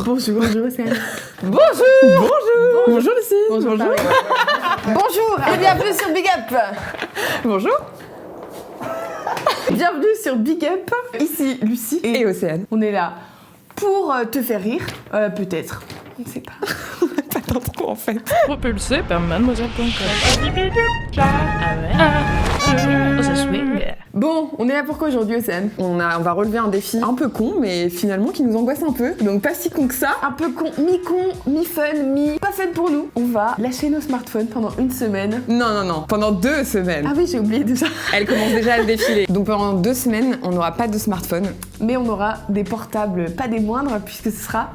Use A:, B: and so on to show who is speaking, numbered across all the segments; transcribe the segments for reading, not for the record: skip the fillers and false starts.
A: Bonjour Océane.
B: Bonjour. Bonjour Lucie.
A: Bonjour.
B: Bonjour et bienvenue sur Big Up.
A: Bonjour. Bienvenue sur Big Up. Ici Lucie
B: Et Océane.
A: On est là pour te faire rire, peut-être. On ne sait pas.
B: Pas tant trop en fait.
C: Propulsé par mademoiselle.com. Ça swing.
A: Bon, on est là pourquoi aujourd'hui Océane?
B: On va relever un défi un peu con, mais finalement qui nous angoisse un peu. Donc pas si con que ça.
A: Un peu con, mi-fun, pas fun pour nous. On va lâcher nos smartphones pendant une semaine.
B: Non. Pendant 2 semaines.
A: Ah oui, j'ai oublié déjà.
B: Elle commence déjà à le défiler. Donc pendant 2 semaines, on n'aura pas de smartphone.
A: Mais on aura des portables, pas des moindres, puisque ce sera...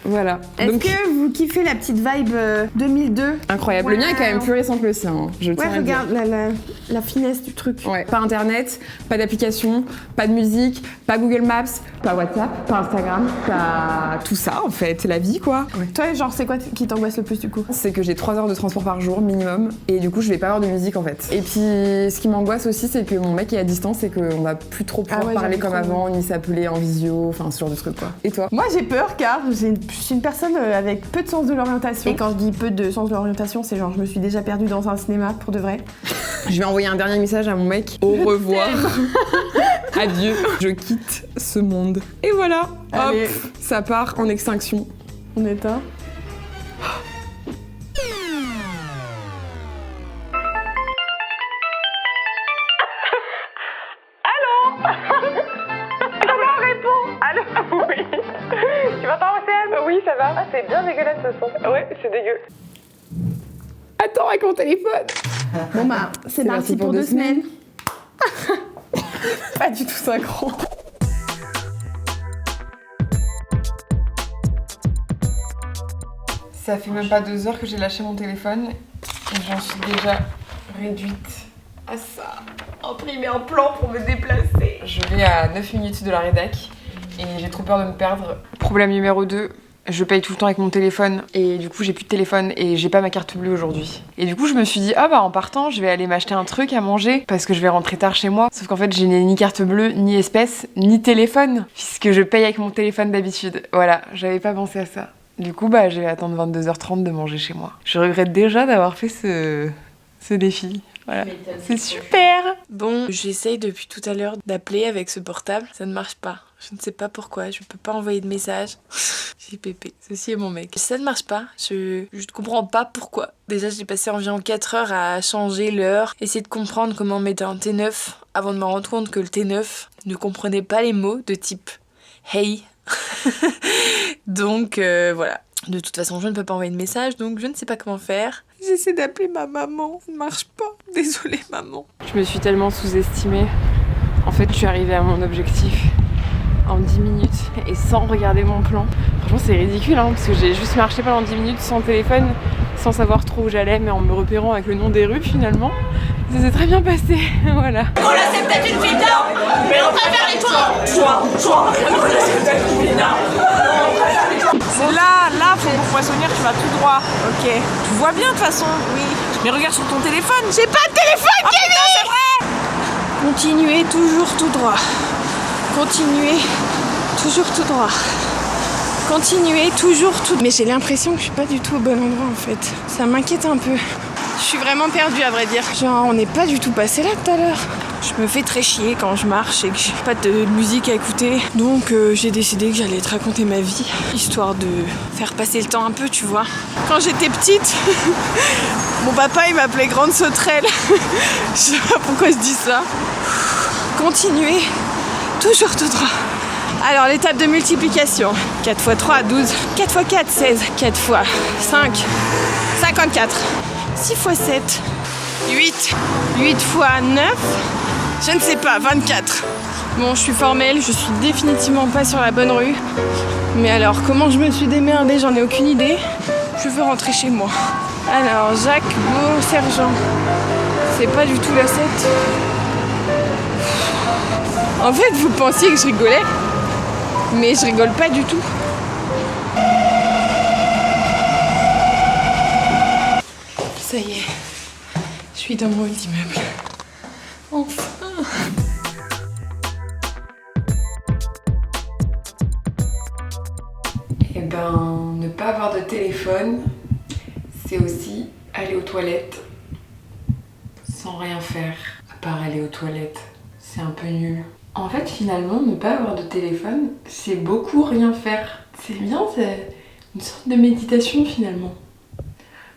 B: Voilà.
A: Est-ce
B: Donc,
A: que vous kiffez la petite vibe 2002?
B: incroyable.
A: Wow.
B: Le mien est quand même plus récent que le sien. Je
A: Ouais,
B: tiens à le dire.
A: regarde la finesse du truc.
B: Ouais. Pas internet, pas d'application, pas de musique, pas Google Maps, pas WhatsApp, pas Instagram, pas tout ça en fait, la vie quoi. Ouais.
A: Toi, genre, c'est quoi qui t'angoisse le plus du coup?
B: C'est que j'ai 3 heures de transport par jour minimum et du coup je vais pas avoir de musique en fait. Et puis ce qui m'angoisse aussi c'est que mon mec est à distance et qu'on va plus trop pouvoir parler comme avant, ni s'appeler en visio, enfin ce genre de trucs quoi. Et toi?
A: Moi j'ai peur car je suis une personne avec peu de sens de l'orientation. Et quand je dis peu de sens de l'orientation, c'est genre je me suis déjà perdue dans un cinéma pour de vrai.
B: Je vais envoyer un dernier message à mon mec. Au revoir. Adieu. Je quitte ce monde. Et voilà.
A: Allez.
B: Hop, ça part en extinction.
A: On éteint.
D: Oui. Tu m'entends Océane? Oui, ça va. Ah, c'est bien dégueulasse ce son. Ouais, c'est dégueu.
B: Attends, avec mon téléphone.
A: Bon bah, c'est parti pour 2 semaines.
B: Pas du tout synchro. Ça fait même pas 2 heures que j'ai lâché mon téléphone et j'en suis déjà réduite à ça.
A: Imprimer un plan pour me déplacer.
B: Je vais à 9 minutes de la rédac et j'ai trop peur de me perdre. Problème numéro 2, je paye tout le temps avec mon téléphone et du coup j'ai plus de téléphone et j'ai pas ma carte bleue aujourd'hui. Et du coup je me suis dit en partant je vais aller m'acheter un truc à manger parce que je vais rentrer tard chez moi. Sauf qu'en fait je n'ai ni carte bleue, ni espèce, ni téléphone puisque je paye avec mon téléphone d'habitude. Voilà, j'avais pas pensé à ça. Du coup je vais attendre 22h30 de manger chez moi. Je regrette déjà d'avoir fait ce défi. Voilà. C'est super.
C: Bon, j'essaye depuis tout à l'heure d'appeler avec ce portable. Ça ne marche pas. Je ne sais pas pourquoi. Je peux pas envoyer de message. J'ai pépé. Ceci est mon mec. Ça ne marche pas. Je ne comprends pas pourquoi. Déjà, j'ai passé environ 4 heures à changer l'heure, essayer de comprendre comment mettre un T9 avant de me rendre compte que le T9 ne comprenait pas les mots de type hey. Donc voilà. De toute façon, je ne peux pas envoyer de message, donc je ne sais pas comment faire. J'essaie d'appeler ma maman, ça ne marche pas. Désolée maman.
B: Je me suis tellement sous-estimée. En fait, je suis arrivée à mon objectif en 10 minutes et sans regarder mon plan. Franchement, c'est ridicule parce que j'ai juste marché pendant 10 minutes sans téléphone, sans savoir trop où j'allais, mais en me repérant avec le nom des rues finalement. Ça s'est très bien passé, voilà.
E: Oh là, c'est peut-être une fille d'or, mais on préfère les toits.
D: C'est là, faut pour poissonnière, tu vas tout droit. Ok. Tu vois bien de toute façon, oui. Mais regarde sur ton téléphone. J'ai pas de téléphone, Kevin. C'est vrai.
C: Continuez toujours tout droit. Continuez toujours tout droit. Continuez toujours tout droit. Mais j'ai l'impression que je suis pas du tout au bon endroit en fait. Ça m'inquiète un peu. Je suis vraiment perdue à vrai dire. Genre on n'est pas du tout passé là tout à l'heure. Je me fais très chier quand je marche et que j'ai pas de musique à écouter. Donc j'ai décidé que j'allais te raconter ma vie, histoire de faire passer le temps un peu, tu vois. Quand j'étais petite, mon papa il m'appelait grande sauterelle. Je sais pas pourquoi je dis ça. Continuez, toujours tout droit. Alors l'étape de multiplication. 4 x 3, 12. 4 x 4, 16. 4 x 5, 54. 6 x 7, 8. 8 x 9, je ne sais pas, 24. Bon, je suis formelle, je suis définitivement pas sur la bonne rue. Mais alors, comment je me suis démerdée, j'en ai aucune idée. Je veux rentrer chez moi. Alors, Jacques Beau Sergent. C'est pas du tout la 7. En fait, vous pensiez que je rigolais, mais je rigole pas du tout. Ça y est, je suis dans mon immeuble. Enfin.
B: Et ben, ne pas avoir de téléphone, c'est aussi aller aux toilettes sans rien faire, à part aller aux toilettes. C'est un peu nul. En fait, finalement, ne pas avoir de téléphone, c'est beaucoup rien faire. C'est bien, c'est une sorte de méditation finalement.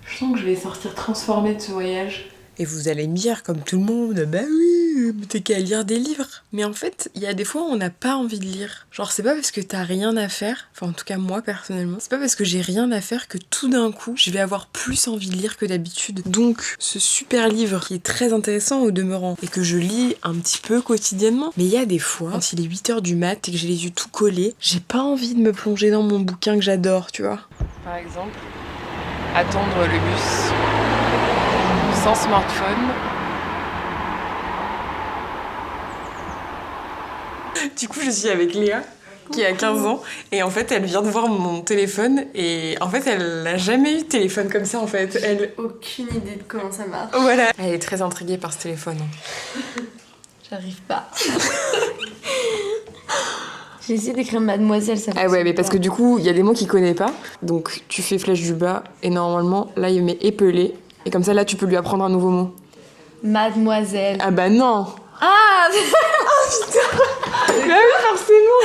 B: Je sens que je vais sortir transformée de ce voyage. Et vous allez me dire, comme tout le monde, bah oui, t'es qu'à lire des livres. Mais en fait, il y a des fois où on n'a pas envie de lire. Genre, c'est pas parce que t'as rien à faire, enfin en tout cas moi personnellement, c'est pas parce que j'ai rien à faire que tout d'un coup, je vais avoir plus envie de lire que d'habitude. Donc, ce super livre qui est très intéressant au demeurant, et que je lis un petit peu quotidiennement, mais il y a des fois, quand il est 8h du mat et que j'ai les yeux tout collés, j'ai pas envie de me plonger dans mon bouquin que j'adore, tu vois. Par exemple, attendre le bus sans smartphone. Du coup, je suis avec Léa, qui a 15 ans, et en fait, elle vient de voir mon téléphone, et en fait, elle n'a jamais eu de téléphone comme ça, en fait. Elle...
F: Aucune idée de comment ça marche.
B: Voilà. Elle est très intriguée par ce téléphone.
F: J'arrive pas. J'ai essayé d'écrire mademoiselle, ça
B: Ah ouais, mais parce que du coup, il y a des mots qu'il connaît pas, donc tu fais flèche du bas, et normalement, là, il met épeler, et comme ça, là, tu peux lui apprendre un nouveau mot.
F: Mademoiselle.
B: Ah bah non.
F: Ah
B: Bah oui, forcément.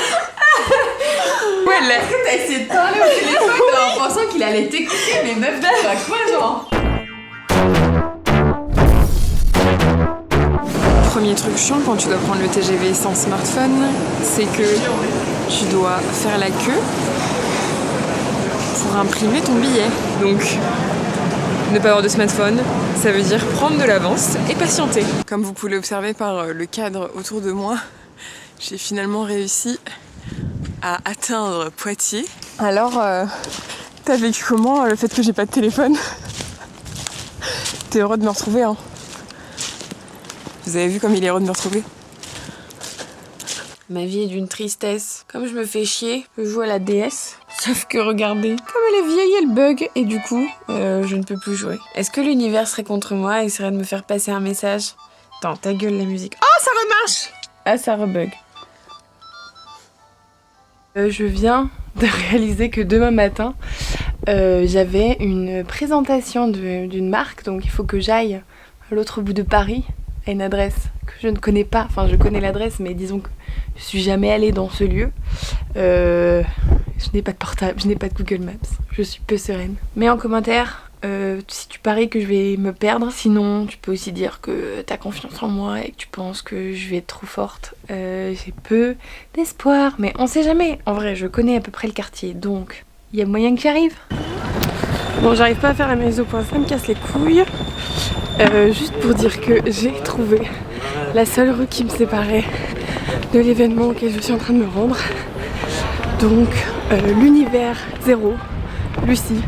B: Ouais, là...
F: Est-ce que t'as essayé de parler au téléphone en pensant qu'il allait t'écouter, mais meuf, tu vas quoi, genre?
B: Premier truc chiant quand tu dois prendre le TGV sans smartphone, c'est que tu dois faire la queue pour imprimer ton billet. Donc, ne pas avoir de smartphone, ça veut dire prendre de l'avance et patienter. Comme vous pouvez l'observer par le cadre autour de moi, j'ai finalement réussi à atteindre Poitiers. Alors, t'as vécu comment le fait que j'ai pas de téléphone? T'es heureux de me retrouver, hein? Vous avez vu comme il est heureux de me retrouver?
C: Ma vie est d'une tristesse. Comme je me fais chier, je joue à la DS. Sauf que regardez, comme elle est vieille, elle bug. Et du coup, je ne peux plus jouer. Est-ce que l'univers serait contre moi et essaierait de me faire passer un message? Attends, ta gueule la musique. Oh, ça remarche! Ah, ça rebug. Je viens de réaliser que demain matin, j'avais une présentation d'une marque. Donc il faut que j'aille à l'autre bout de Paris, à une adresse que je ne connais pas. Enfin, je connais l'adresse, mais disons que je suis jamais allée dans ce lieu. Je n'ai pas de portable, je n'ai pas de Google Maps. Je suis peu sereine. Mets en commentaire si tu paries que je vais me perdre. Sinon, tu peux aussi dire que t'as confiance en moi et que tu penses que je vais être trop forte. J'ai peu d'espoir, mais on sait jamais. En vrai, je connais à peu près le quartier, donc il y a moyen que j'y arrive. Bon, j'arrive pas à faire la mise au point, ça me casse les couilles. Juste pour dire que j'ai trouvé la seule rue qui me séparait de l'événement auquel je suis en train de me rendre. Donc, l'univers 0, Lucie.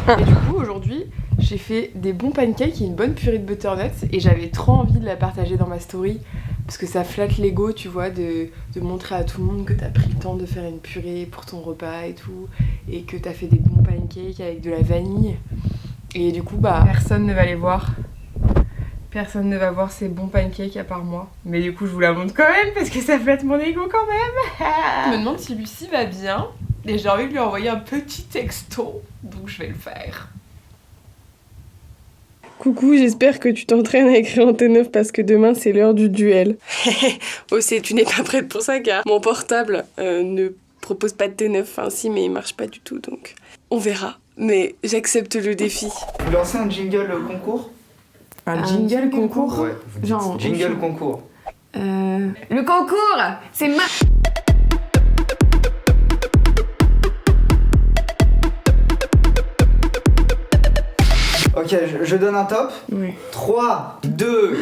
C: Et du coup, aujourd'hui, j'ai fait des bons pancakes et une bonne purée de butternuts et j'avais trop envie de la partager dans ma story parce que ça flatte l'ego, tu vois, de montrer à tout le monde que t'as pris le temps de faire une purée pour ton repas et tout, et que t'as fait des bons pancakes avec de la vanille. Et du coup, bah, personne ne va les voir. Personne ne va voir ces bons pancakes à part moi. Mais du coup, je vous la montre quand même parce que ça flatte mon ego quand même. Je me demande si Lucie va bien et j'ai envie de lui envoyer un petit texto, donc je vais le faire. Coucou, j'espère que tu t'entraînes à écrire en T9 parce que demain c'est l'heure du duel. Oh, tu n'es pas prête pour ça car mon portable ne propose pas de T9, enfin si, mais il marche pas du tout, donc on verra. Mais j'accepte le défi.
G: Vous lancez un jingle concours?
A: Un jingle concours?
G: Ouais, vous dites
A: Genre,
G: jingle concours.
A: Le concours, c'est ma...
G: Ok, je donne un top.
A: Oui.
G: 3, 2...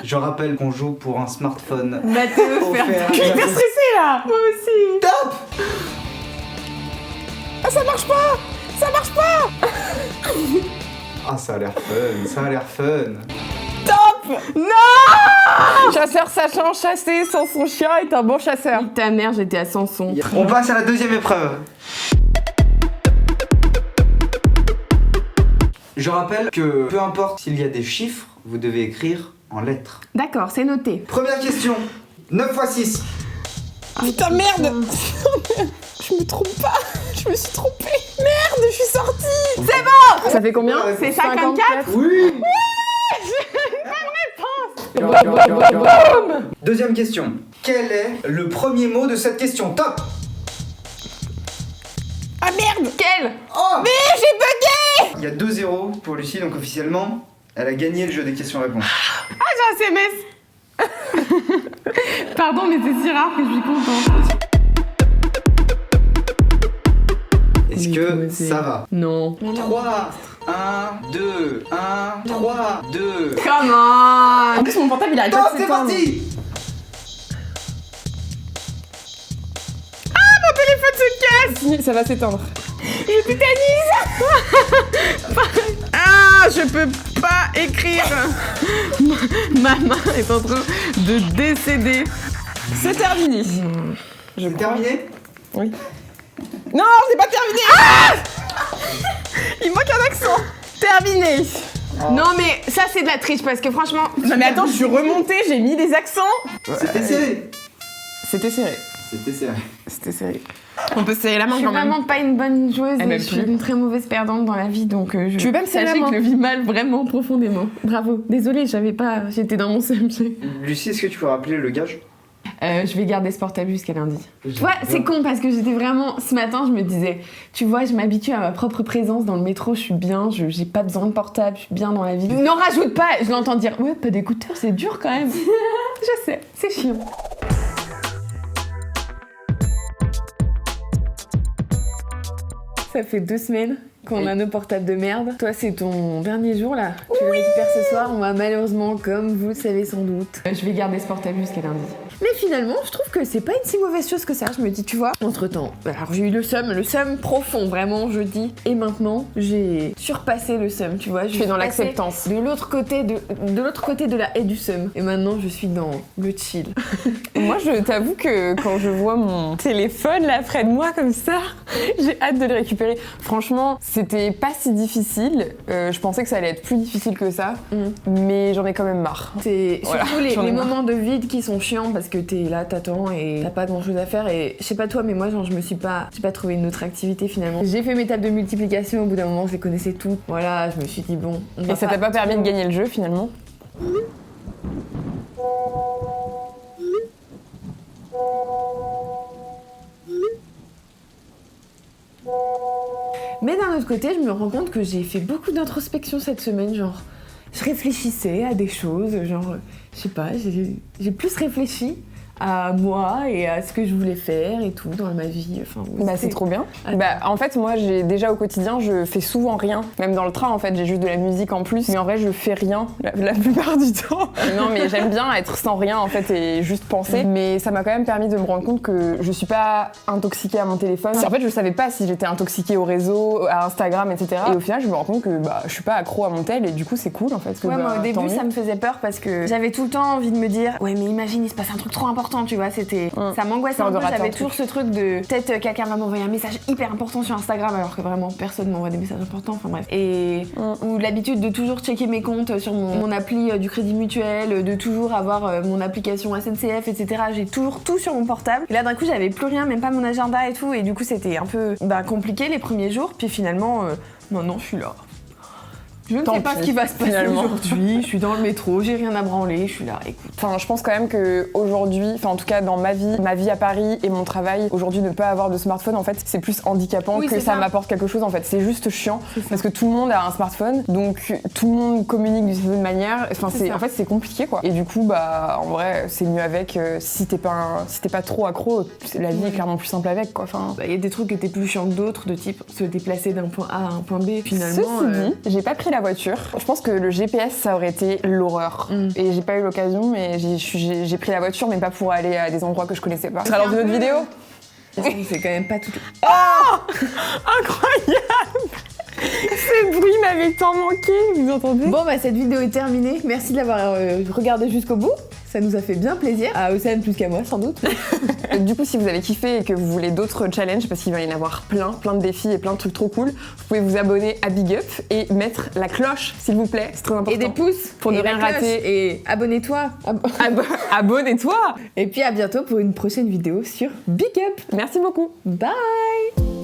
G: Je rappelle qu'on joue pour un smartphone.
A: Mathéo,
G: offert.
A: je suis hyper stressée là. Moi aussi.
G: Top.
A: Ah, ça marche pas. Ça marche pas.
G: Ah, ça a l'air fun, ça a l'air fun.
A: Non. Chasseur sachant chasser sans son chien est un bon chasseur. Nique ta mère, j'étais à Samson.
G: On passe à la deuxième épreuve. Je rappelle que peu importe s'il y a des chiffres, vous devez écrire en lettres.
A: D'accord, c'est noté.
G: Première question. 9 x 6.
A: Putain, merde. Je me trompe pas. Je
C: Je me suis trompée. Merde, je suis sortie. C'est bon.
A: Ça fait combien?
C: C'est 54.
G: Oui.
A: Bonne réponse.
G: Deuxième question. Quel est le premier mot de cette question? Top.
C: Ah merde. Quel?
G: Oh,
C: Mais j'ai bugué.
G: il y a 2-0 pour Lucie, donc officiellement, elle a gagné le jeu des questions-réponses.
C: Ah, j'ai un SMS. Pardon, mais c'est si rare que je suis contente.
G: Est-ce que ça va?
A: Non.
G: 3, 1, 2, 1, 3, 2.
A: Come on. En plus, mon portable, il arrête pas
G: Top,
A: de
G: c'est
A: s'éteindre.
G: parti.
A: Ça va s'éteindre.
C: Je tétanise. Ah, je peux pas écrire. Ma main est en train de décéder. C'est terminé.
G: C'est terminé?
C: Non, c'est pas terminé. Il manque un accent. Terminé. Non mais ça c'est de la triche parce que franchement... Non mais attends, je suis remontée, j'ai mis des accents.
G: C'était serré.
A: C'était serré.
G: C'était serré.
A: C'était serré.
C: On peut serrer la main
A: Je suis
C: quand même.
A: vraiment pas une bonne joueuse
C: Eh ben,
A: et je suis une très mauvaise perdante dans la vie, donc je...
C: Tu veux pas me serrer la
A: Sachez
C: main?
A: que je vis mal vraiment profondément. Bravo. Désolée, j'étais dans mon subjet.
G: Lucie, est-ce que tu peux rappeler le gage?
A: Je vais garder ce portable jusqu'à lundi. Tu vois, c'est con parce que j'étais vraiment... Ce matin, je me disais, tu vois, je m'habitue à ma propre présence dans le métro, je suis bien, j'ai pas besoin de portable, je suis bien dans la vie. N'en rajoute pas. Je l'entends dire, ouais, pas d'écouteurs, c'est dur quand même. Je sais, c'est chiant. Ça fait 2 semaines qu'on a nos portables de merde. Toi, c'est ton dernier jour là. Tu le récupères ce soir. On va malheureusement, comme vous le savez sans doute, je vais garder ce portable jusqu'à lundi. Mais finalement, je trouve que c'est pas une si mauvaise chose que ça. Je me dis, tu vois, entre-temps, alors j'ai eu le seum profond, vraiment, je dis. Et maintenant, j'ai surpassé le seum, tu vois. Je suis
C: dans l'acceptance.
A: De l'autre côté de la haie du seum. Et maintenant, je suis dans le chill.
C: Moi, je t'avoue que quand je vois mon téléphone là près de moi comme ça, j'ai hâte de le récupérer. Franchement, c'était pas si difficile. Je pensais que ça allait être plus difficile que ça, mais j'en ai quand même marre.
A: C'est
C: Voilà,
A: surtout
C: j'en ai
A: les
C: marre.
A: moments de vide qui sont chiants parce que t'es là, t'attends et t'as pas grand chose à faire. Et je sais pas toi, mais moi, genre, j'ai pas trouvé une autre activité finalement. J'ai fait mes tables de multiplication, au bout d'un moment, je les connaissais toutes. Voilà, je me suis dit, bon. on va
C: Et ça t'a pas permis de gagner le jeu finalement?
A: Mais d'un autre côté, je me rends compte que j'ai fait beaucoup d'introspection cette semaine, genre. Je réfléchissais à des choses, genre, je sais pas, j'ai plus réfléchi à moi et à ce que je voulais faire et tout dans ma vie. Enfin,
C: Bah c'est trop bien.
A: Attends.
C: Bah en fait moi j'ai déjà au quotidien je fais souvent rien. Même dans le train en fait j'ai juste de la musique en plus. Mais en vrai je fais rien la plupart du temps. Non mais j'aime bien être sans rien en fait et juste penser. Mais ça m'a quand même permis de me rendre compte que je suis pas intoxiquée à mon téléphone. En fait je savais pas si j'étais intoxiquée au réseau, à Instagram etc. Et au final je me rends compte que bah je suis pas accro à mon tel et du coup c'est cool en fait. Parce que,
A: Ouais, moi
C: bah,
A: au
C: tant
A: début
C: mieux.
A: ça me faisait peur parce que j'avais tout le temps envie de me dire ouais mais imagine il se passe un truc trop important, tu vois, c'était ça m'angoissait
C: Peur
A: un
C: de
A: peu,
C: rater
A: j'avais
C: un
A: toujours ce truc de peut-être quelqu'un va m'envoyer un message hyper important sur Instagram alors que vraiment personne m'envoie des messages importants, enfin bref. Et ou l'habitude de toujours checker mes comptes sur mon appli du Crédit Mutuel, de toujours avoir mon application SNCF, etc. J'ai toujours tout sur mon portable. Et là d'un coup j'avais plus rien, même pas mon agenda et tout, et du coup c'était un peu compliqué les premiers jours, puis finalement maintenant je suis là. Je ne sais pas ce qui va se passer
C: finalement.
A: aujourd'hui, je suis dans le métro, j'ai rien à branler, je suis là, écoute.
C: Enfin, je pense quand même que aujourd'hui, enfin en tout cas dans ma vie à Paris et mon travail, aujourd'hui ne pas avoir de smartphone en fait, c'est plus handicapant
A: Oui,
C: que
A: c'est
C: ça
A: ça.
C: m'apporte quelque chose en fait. C'est juste chiant parce que tout le monde a un smartphone, donc tout le monde communique d'une certaine manière. Enfin
A: C'est ça.
C: en fait c'est compliqué quoi. Et du coup bah en vrai c'est mieux avec. Si t'es pas trop accro, la vie est clairement plus simple avec quoi. Enfin.
A: Il y a des trucs qui étaient plus chiants que d'autres, de type se déplacer d'un point A à un point B. Finalement,
C: Ceci dit, j'ai pas pris la voiture. Je pense que le GPS ça aurait été l'horreur. Et j'ai pas eu l'occasion, mais j'ai pris la voiture, mais pas pour aller à des endroits que je connaissais pas. Ce sera dans une autre vidéo.
A: c'est quand même pas tout.
C: Incroyable. Ce bruit m'avait tant manqué, vous entendez?
A: Bon bah cette vidéo est terminée. Merci de l'avoir regardée jusqu'au bout. Ça nous a fait bien plaisir. À Océane plus qu'à moi sans doute.
C: Du coup, si vous avez kiffé et que vous voulez d'autres challenges, parce qu'il va y en avoir plein de défis et plein de trucs trop cool, vous pouvez vous abonner à Big Up et mettre la cloche, s'il vous plaît. C'est très important.
A: Et des pouces
C: Pour ne
A: et la
C: rien
A: cloche.
C: rater.
A: Et abonnez-toi.
C: Abonnez-toi.
A: Et puis à bientôt pour une prochaine vidéo sur Big Up.
C: Merci beaucoup.
A: Bye.